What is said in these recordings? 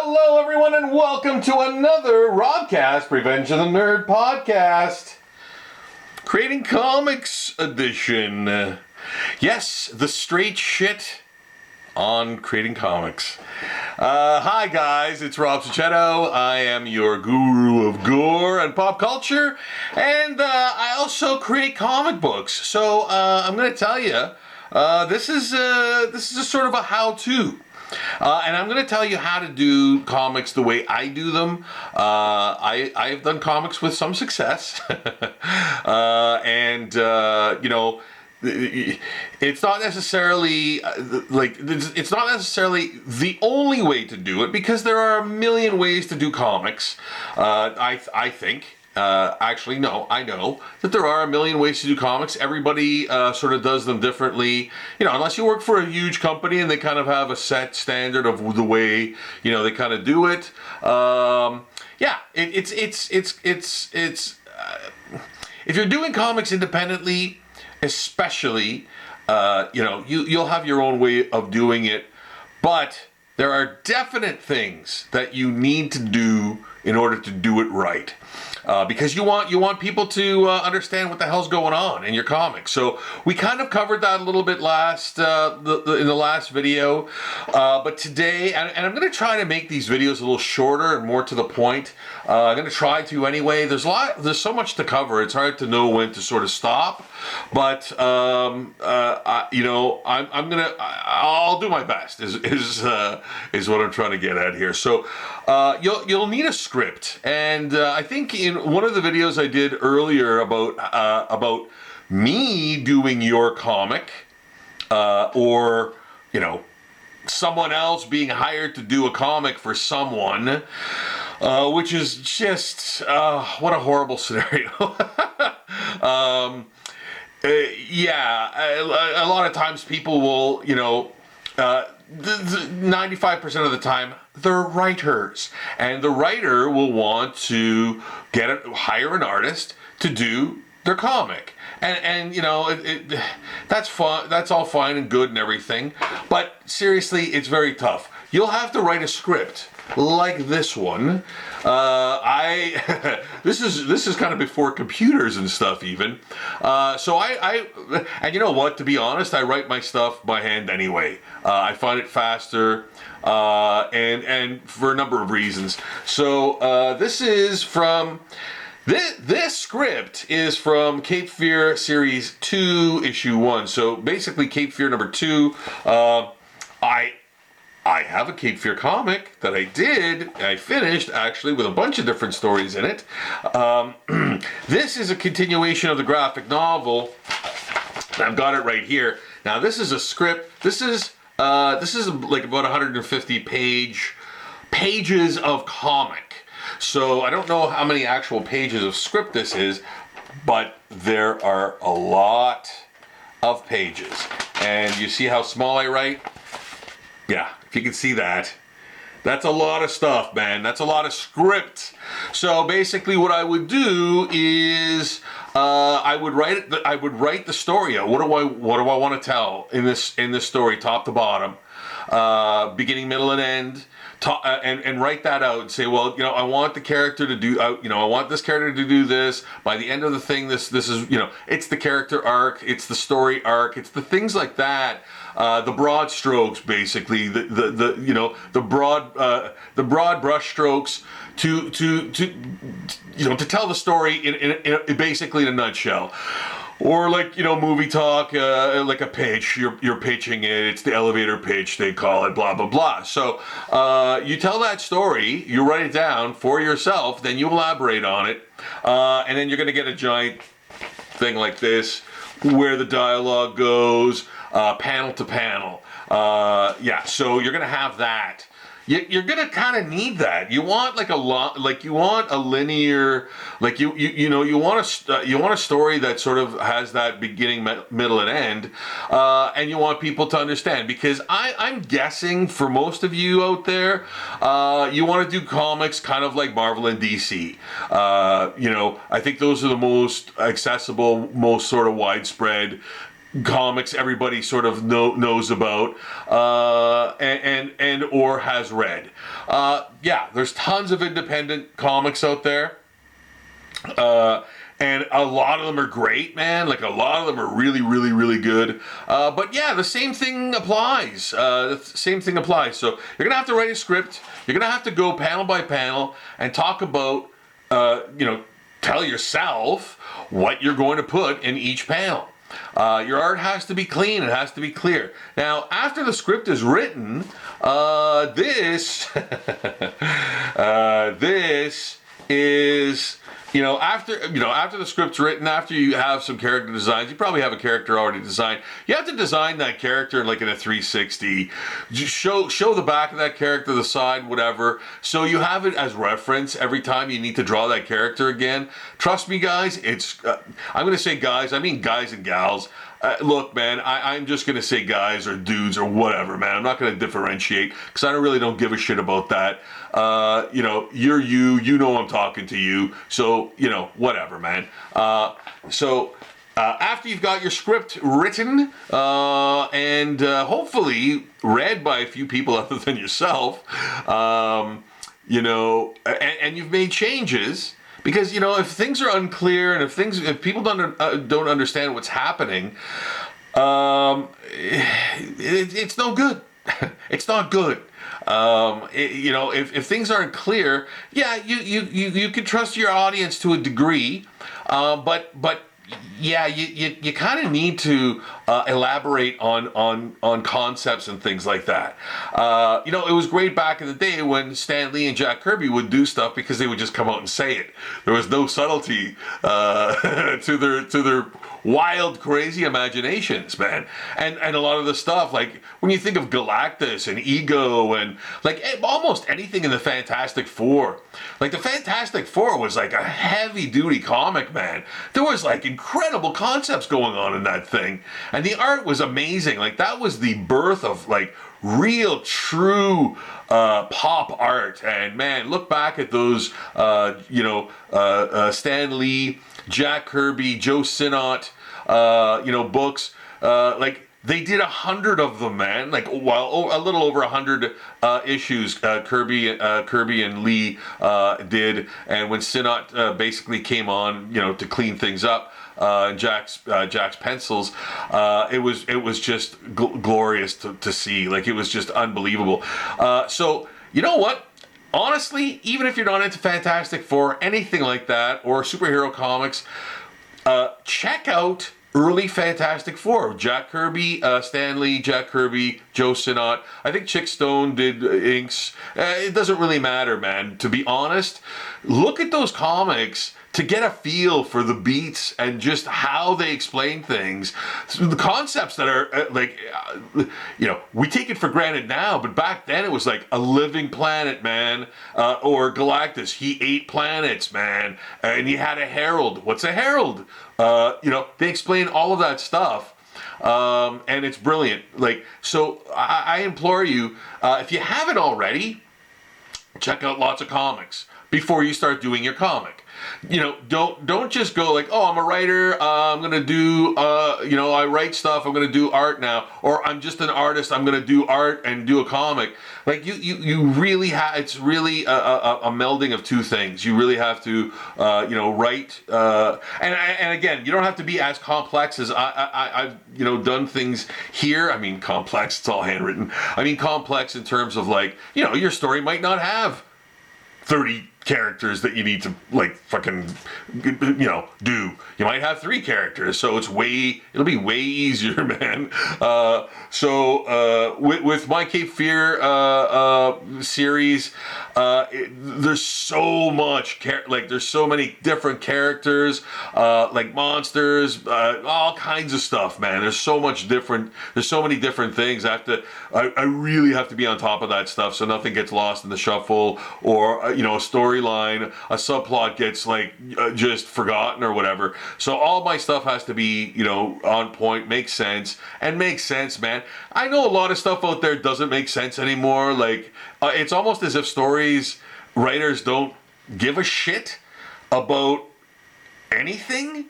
Hello, everyone, and welcome to another Robcast Revenge of the Nerd podcast. Creating Comics edition. Yes, the straight shit on creating comics. Hi, guys, it's Rob Sachetto. I am your guru of gore and pop culture, and I also create comic books. So I'm going to tell you, this is a sort of a how-to. And I'm going to tell you how to do comics the way I do them. I've done comics with some success. It's not necessarily it's not necessarily the only way to do it, because there are a million ways to do comics. I think. Actually, no, I know that there are a million ways to do comics. Everybody sort of does them differently. You know, unless you work for a huge company and they kind of have a set standard of the way, you know, they kind of do it. If you're doing comics independently, especially, you'll have your own way of doing it, but there are definite things that you need to do in order to do it right. Because you want people to understand what the hell's going on in your comics. So we kind of covered that a little bit in the last video, but today, and I'm going to try to make these videos a little shorter and more to the point. I'm going to try to anyway. There's so much to cover. It's hard to know when to sort of stop, but I'll do my best. Is what I'm trying to get at here. So you'll need a script, and I think in one of the videos I did earlier about me doing your comic, or someone else being hired to do a comic for someone, which is just what a horrible scenario. A lot of times people will, 95% of the time, they're writers, and the writer will want to hire an artist to do their comic, and that's fun. That's all fine and good and everything, but seriously, it's very tough. You'll have to write a script like this one. This is kind of before computers and stuff even. So and you know what? To be honest, I write my stuff by hand anyway. I find it faster, and for a number of reasons. So this script is from Cape Fear Series 2, Issue 1. So basically, Cape Fear number 2. I have a Cape Fear comic that I finished actually, with a bunch of different stories in it. This is a continuation of the graphic novel. I've got it right here. Now this is a script. This is like about 150 pages of comic. So I don't know how many actual pages of script this is, but there are a lot of pages. And you see how small I write? Yeah, if you can see that. That's a lot of stuff, man. That's a lot of script. So basically what I would do is I would write the story out. What do I want to tell in this story, top to bottom, beginning, middle, and end. And write that out and say, well, I want the character to do, I want this character to do this. By the end of the thing, this is, it's the character arc, it's the story arc, it's the things like that. The broad strokes, basically, the broad brush strokes to tell the story in basically in a nutshell. Or like, movie talk, like a pitch, you're pitching it, it's the elevator pitch, they call it, blah, blah, blah. So you tell that story, you write it down for yourself, then you elaborate on it, and then you're going to get a giant thing like this, where the dialogue goes, panel to panel. So you're going to have that. You're gonna kind of need that. You want you want a linear, you want a story that sort of has that beginning, middle, and end, and you want people to understand, because I'm guessing for most of you out there, you want to do comics kind of like Marvel and DC. I think those are the most accessible, most sort of widespread comics everybody sort of knows about and or has read. Yeah, there's tons of independent comics out there. And a lot of them are great, man. Like, a lot of them are really, really, really good. But yeah, the same thing applies. The same thing applies. So you're gonna have to write a script. You're gonna have to go panel by panel and talk about, tell yourself what you're going to put in each panel. Your art has to be clean. It has to be clear. Now, after the script is written, this is, after the script's written, after you have some character designs, you probably have a character already designed. You have to design that character like in a 360. Show the back of that character, the side, whatever. So you have it as reference every time you need to draw that character again. Trust me, guys. I'm going to say guys. I mean guys and gals. Look, man, I'm just going to say guys or dudes or whatever, man. I'm not going to differentiate because I really don't give a shit about that. You're you know I'm talking to you. So, whatever, man. After you've got your script written and hopefully read by a few people other than yourself, and you've made changes. Because if things are unclear and if people don't understand what's happening, it's no good. It's not good. If things aren't clear, yeah, you can trust your audience to a degree, but yeah, you kind of need to elaborate on concepts and things like that. It was great back in the day when Stan Lee and Jack Kirby would do stuff because they would just come out and say it. There was no subtlety to their wild, crazy imaginations, man. And a lot of the stuff, like when you think of Galactus and Ego and like almost anything in the Fantastic Four, like the Fantastic Four was like a heavy duty comic, man. There was like incredible concepts going on in that thing. And the art was amazing. Like that was the birth of like real, true pop art. And man, look back at those, Stan Lee, Jack Kirby, Joe Sinnott, books. Like they did 100 of them, man. Like, well, a little over 100 issues Kirby and Lee did. And when Sinnott basically came on, to clean things up. Jack's pencils, it was just glorious to see. Like it was just unbelievable. So you know what? Honestly, even if you're not into Fantastic Four, anything like that, or superhero comics, check out early Fantastic Four. Jack Kirby, Stan Lee, Jack Kirby, Joe Sinnott. I think Chick Stone did inks. It doesn't really matter, man. To be honest, look at those comics to get a feel for the beats and just how they explain things. So the concepts that are we take it for granted now, but back then it was like a living planet, man. Or Galactus, he ate planets, man. And he had a herald. What's a herald? They explain all of that stuff. And it's brilliant. Like, so I implore you, if you haven't already, check out lots of comics before you start doing your comic. Don't just go like, oh, I'm a writer, I'm gonna do I write stuff, I'm gonna do art now, or I'm just an artist, I'm gonna do art and do a comic. Like you really have, it's really a melding of two things. You really have to write, and again, you don't have to be as complex as I've done things here. I mean, complex, it's all handwritten. I mean, complex in terms of like, your story might not have 30 characters that you need to like fucking do. You might have 3 characters, so it'll be way easier, man. With My Cape Fear series, there's so much there's so many different characters, like monsters, all kinds of stuff, man. There's so many different things. I really have to be on top of that stuff so nothing gets lost in the shuffle, or a storyline, a subplot gets just forgotten or whatever. So all my stuff has to be on point, make sense, man. I know a lot of stuff out there doesn't make sense anymore. Like it's almost as if writers don't give a shit about anything.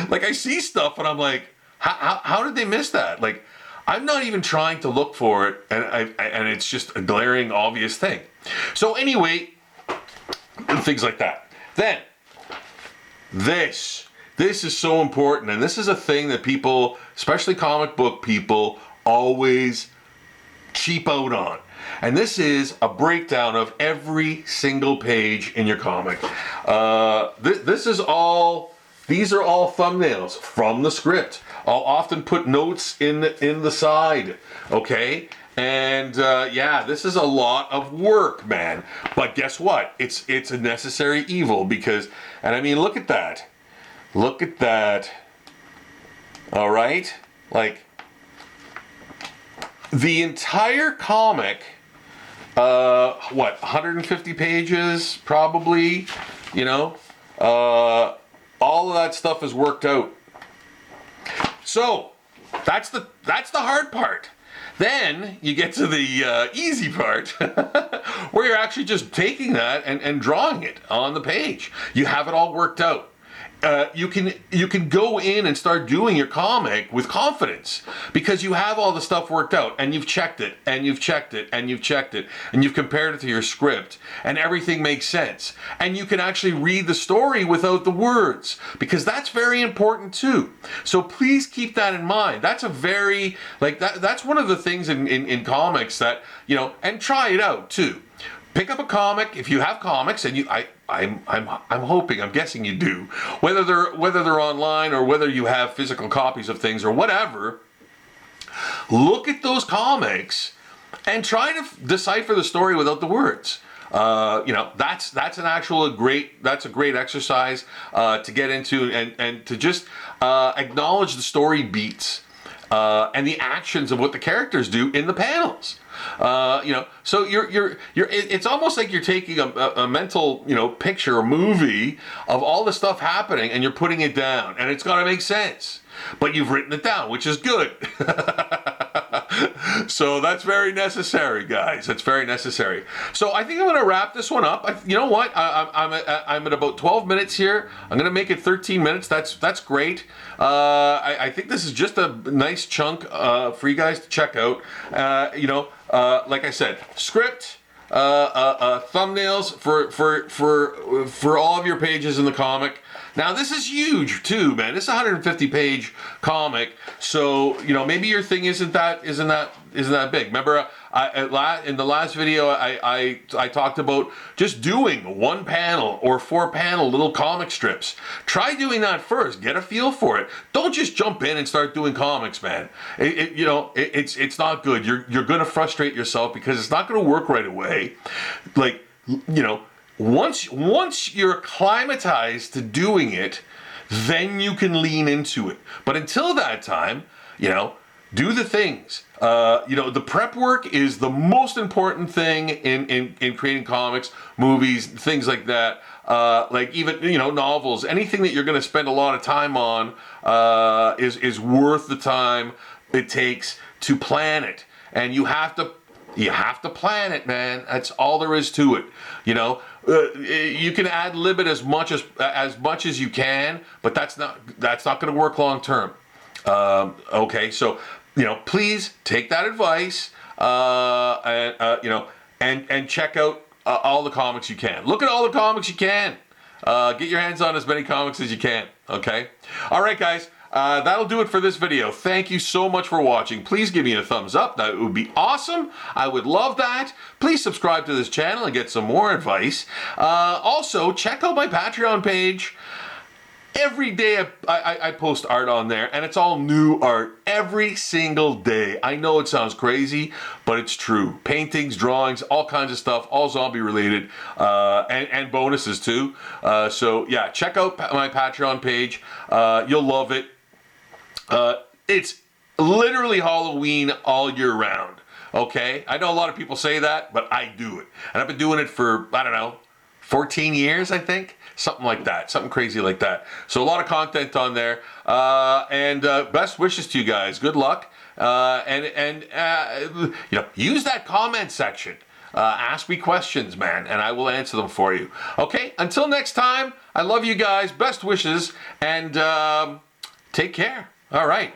Like I see stuff and I'm like, how did they miss that? Like I'm not even trying to look for it, and it's just a glaring obvious thing. So anyway, things like that. Then this is so important, and this is a thing that people, especially comic book people, always cheap out on. And this is a breakdown of every single page in your comic. These are all thumbnails from the script. I'll often put notes in the side, okay? And yeah, this is a lot of work, man. But guess what? It's a necessary evil because, and I mean, look at that. Look at that. All right? Like, the entire comic, 150 pages, probably, you know? All of that stuff is worked out. So, that's the hard part. Then you get to the easy part where you're actually just taking that and drawing it on the page. You have it all worked out. You can go in and start doing your comic with confidence because you have all the stuff worked out and you've checked it and you've checked it and you've checked it and you've compared it to your script and everything makes sense, and you can actually read the story without the words because that's very important too. So please keep that in mind. That's a very that's one of the things in comics that, you know, and try it out too. Pick up a comic if you have comics, and I'm hoping, I'm guessing you do, whether they're online or whether you have physical copies of things or whatever. Look at those comics and try to decipher the story without the words. You know, that's a great exercise to get into and to just acknowledge the story beats and the actions of what the characters do in the panels. You know, so it's almost like you're taking a mental, you know, picture, a movie of all the stuff happening and you're putting it down, and it's got to make sense, but you've written it down, which is good. So that's very necessary, guys. That's very necessary. So I think I'm going to wrap this one up. You know what? I'm at about 12 minutes here. I'm going to make it 13 minutes. That's great. I think this is just a nice chunk for you guys to check out. You know, like I said, script, thumbnails for all of your pages in the comic. Now this is huge too, man. This is a 150 page comic, so you know maybe your thing isn't that big. Remember, in the last video, I talked about just doing 1 panel or 4 panel little comic strips. Try doing that first. Get a feel for it. Don't just jump in and start doing comics, man. It's not good. You're gonna frustrate yourself because it's not gonna work right away. Like, you know. Once you're acclimatized to doing it, then you can lean into it. But until that time, you know, do the things. You know, the prep work is the most important thing in creating comics, movies, things like that. Like even, you know, novels, anything that you're going to spend a lot of time on is worth the time it takes to plan it. And you have to plan it, man. That's all there is to it. You know, you can ad lib it as much as you can, but that's not going to work long term. Okay, so you know, please take that advice, and you know, and check out all the comics you can. Look at all the comics you can. Get your hands on as many comics as you can. Okay, all right, guys. That'll do it for this video. Thank you so much for watching. Please give me a thumbs up. That would be awesome. I would love that. Please subscribe to this channel and get some more advice. Also, check out my Patreon page. Every day I post art on there, and it's all new art every single day. I know it sounds crazy, but it's true. Paintings, drawings, all kinds of stuff, all zombie related, and bonuses too. So yeah, check out my Patreon page. You'll love it. It's literally Halloween all year round. Okay? I know a lot of people say that, but I do it. And I've been doing it for, I don't know, 14 years, I think. Something like that. Something crazy like that. So a lot of content on there. And best wishes to you guys. Good luck. And you know, use that comment section. Ask me questions, man, and I will answer them for you. Okay? Until next time, I love you guys. Best wishes. And Take care. All right.